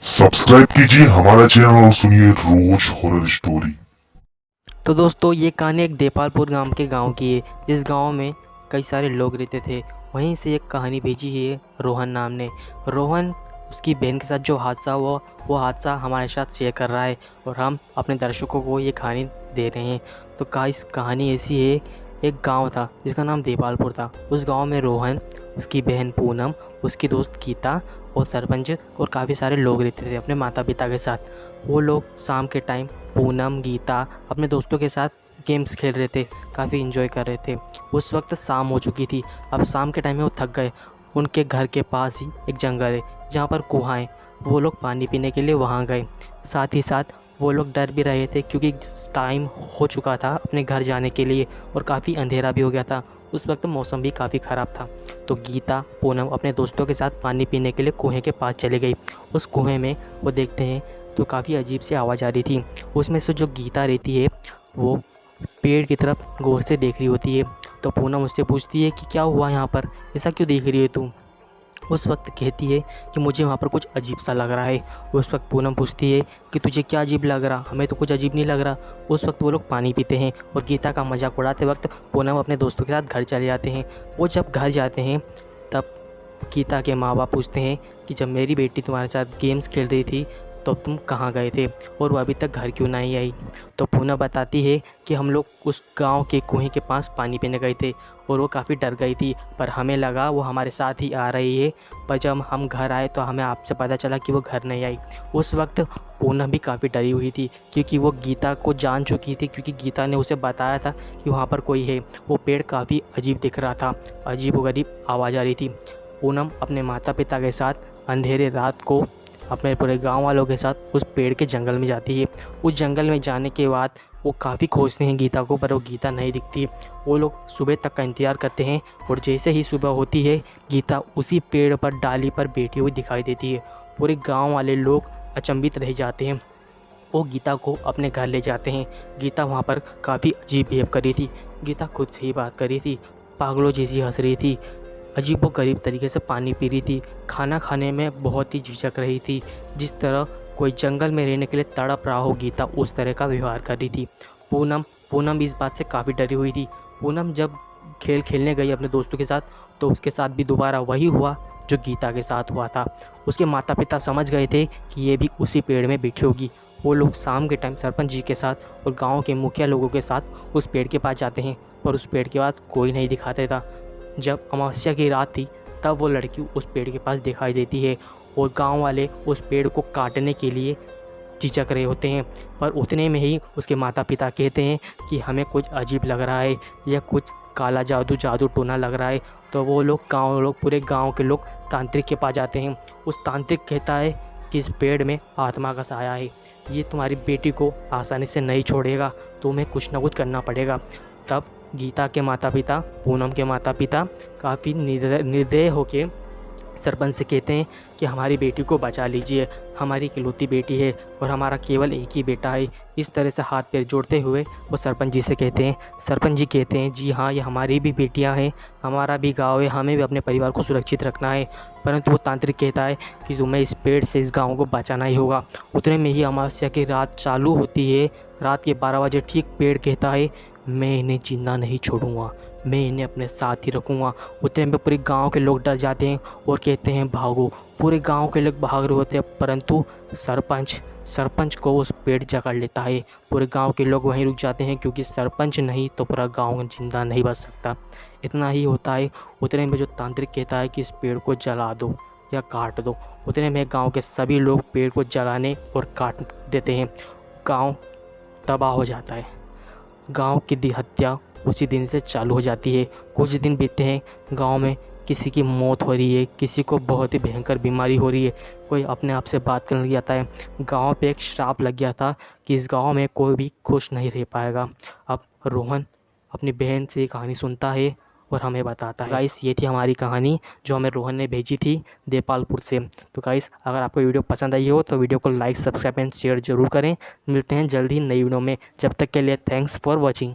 Subscribe कीजिए हमारा channel और सुनिए रोज हॉरर स्टोरी। तो दोस्तों ये कहानी एक देपालपुर गांव की है, जिस गांव में कई सारे लोग रहते थे। वहीं से एक कहानी भेजी है रोहन नाम ने। रोहन उसकी बहन के साथ जो हादसा हुआ वो हादसा हमारे साथ शेयर कर रहा है और हम अपने दर्शकों को ये कहानी दे रहे हैं। तो गाइस कहानी ऐसी है, एक गांव था जिसका नाम देपालपुर था। उस गांव में रोहन, उसकी बहन पूनम, उसकी दोस्त गीता और सरपंच और काफ़ी सारे लोग रहते थे अपने माता पिता के साथ। वो लोग शाम के टाइम पूनम, गीता अपने दोस्तों के साथ गेम्स खेल रहे थे, काफ़ी इन्जॉय कर रहे थे। उस वक्त शाम हो चुकी थी। अब शाम के टाइम में वो थक गए। उनके घर के पास ही एक जंगल है जहाँ पर कुआँ है। वो लोग पानी पीने के लिए वहाँ गए। साथ ही साथ वो लोग डर भी रहे थे क्योंकि टाइम हो चुका था अपने घर जाने के लिए और काफ़ी अंधेरा भी हो गया था। उस वक्त मौसम भी काफ़ी ख़राब था। तो गीता, पूनम अपने दोस्तों के साथ पानी पीने के लिए कुएँ के पास चली गई। उस कुएँ में वो देखते हैं तो काफ़ी अजीब सी आवाज़ आ रही थी। उसमें से जो गीता रहती है वो पेड़ की तरफ गौर से देख रही होती है। तो पूनम उससे पूछती है कि क्या हुआ यहाँ पर, ऐसा क्यों देख रही है तू। उस वक्त कहती है कि मुझे वहाँ पर कुछ अजीब सा लग रहा है। उस वक्त पूनम पूछती है कि तुझे क्या अजीब लग रहा, हमें तो कुछ अजीब नहीं लग रहा। उस वक्त वो लोग पानी पीते हैं और गीता का मजाक उड़ाते वक्त पूनम अपने दोस्तों के साथ घर चले जाते हैं। वो जब घर जाते हैं तब गीता के माँ बाप पूछते हैं कि जब मेरी बेटी तुम्हारे साथ गेम्स खेल रही थी तो तुम कहाँ गए थे और वो अभी तक घर क्यों नहीं आई। तो पूनम बताती है कि हम लोग उस गांव के कुएं के पास पानी पीने गए थे और वो काफ़ी डर गई थी, पर हमें लगा वो हमारे साथ ही आ रही है। पर जब हम घर आए तो हमें आपसे पता चला कि वो घर नहीं आई। उस वक्त पूनम भी काफ़ी डरी हुई थी क्योंकि वो गीता को जान चुकी थी, क्योंकि गीता ने उसे बताया था कि वहाँ पर कोई है। वो पेड़ काफ़ी अजीब दिख रहा था, अजीब व गरीब आवाज़ आ रही थी। पूनम अपने माता पिता के साथ अंधेरे रात को अपने पूरे गांव वालों के साथ उस पेड़ के जंगल में जाती है। उस जंगल में जाने के बाद वो काफ़ी खोजते हैं गीता को, पर वो गीता नहीं दिखती। वो लोग सुबह तक का इंतज़ार करते हैं और जैसे ही सुबह होती है गीता उसी पेड़ पर डाली पर बैठी हुई दिखाई देती है। पूरे गांव वाले लोग अचंभित रह जाते हैं। वो गीता को अपने घर ले जाते हैं। गीता वहाँ पर काफ़ी अजीब बिहेव कर रही थी। गीता खुद से ही बात कर रही थी, पागलों जैसी हंस रही थी, अजीब व गरीब तरीके से पानी पी रही थी, खाना खाने में बहुत ही झिझक रही थी। जिस तरह कोई जंगल में रहने के लिए तड़प रहा हो गीता उस तरह का व्यवहार कर रही थी। पूनम पूनम भी इस बात से काफ़ी डरी हुई थी। पूनम जब खेल खेलने गई अपने दोस्तों के साथ तो उसके साथ भी दोबारा वही हुआ जो गीता के साथ हुआ था। उसके माता पिता समझ गए थे कि ये भी उसी पेड़ में बैठी होगी। वो लोग शाम के टाइम सरपंच जी के साथ और गांव के मुखिया लोगों के साथ उस पेड़ के पास जाते हैं, पर उस पेड़ के पास कोई नहीं दिखाता था। जब अमावस्या की रात थी तब वो लड़की उस पेड़ के पास दिखाई देती है और गांव वाले उस पेड़ को काटने के लिए झिझक रहे होते हैं। पर उतने में ही उसके माता पिता कहते हैं कि हमें कुछ अजीब लग रहा है या कुछ काला जादू जादू टोना लग रहा है। तो वो लोग पूरे गांव के लोग तांत्रिक के पास जाते हैं। उस तांत्रिक कहता है कि इस पेड़ में आत्मा का साया है, ये तुम्हारी बेटी को आसानी से नहीं छोड़ेगा, तुम्हें कुछ ना कुछ करना पड़ेगा। तब गीता के माता पिता, पूनम के माता पिता काफ़ी निर्दय होके सरपंच से कहते हैं कि हमारी बेटी को बचा लीजिए, हमारी इकलौती बेटी है और हमारा केवल एक ही बेटा है। इस तरह से हाथ पैर जोड़ते हुए वो सरपंच जी से कहते हैं। सरपंच जी कहते हैं जी हाँ, ये हमारी भी बेटियां हैं, हमारा भी गांव है, हमें भी अपने परिवार को सुरक्षित रखना है। परंतु वो तांत्रिक कहता है कि तुम्हें इस पेड़ से इस गाँव को बचाना ही होगा। उतने में ही अमावस्या की रात चालू होती है। रात के 12 बजे ठीक पेड़ कहता है मैं इन्हें जिंदा नहीं छोड़ूंगा, मैं इन्हें अपने साथ ही रखूँगा। उतने में पूरे गांव के लोग डर जाते हैं और कहते हैं भागो। पूरे गांव के लोग भाग रहे होते हैं, परंतु सरपंच को उस पेड़ जकड़ लेता है। पूरे गांव के लोग वहीं रुक जाते हैं क्योंकि सरपंच नहीं तो पूरा गांव जिंदा नहीं बच सकता। इतना ही होता है। उतने में जो तांत्रिक कहता है कि इस पेड़ को जला दो या काट दो। उतने में गाँव के सभी लोग पेड़ को जलाने और काट देते हैं। गाँव तबाह हो जाता है। गांव की हत्या उसी दिन से चालू हो जाती है। कुछ दिन बीतते हैं, गांव में किसी की मौत हो रही है, किसी को बहुत ही भयंकर बीमारी हो रही है, कोई अपने आप से बात करने लग जाता है। गांव पे एक श्राप लग गया था कि इस गांव में कोई भी खुश नहीं रह पाएगा। अब रोहन अपनी बहन से ये कहानी सुनता है और हमें बताता है। गाइस ये थी हमारी कहानी जो हमें रोहन ने भेजी थी देपालपुर से। तो गाइस अगर आपको वीडियो पसंद आई हो तो वीडियो को लाइक, सब्सक्राइब एंड शेयर जरूर करें। मिलते हैं जल्द ही नई वीडियो में। जब तक के लिए थैंक्स फॉर वॉचिंग।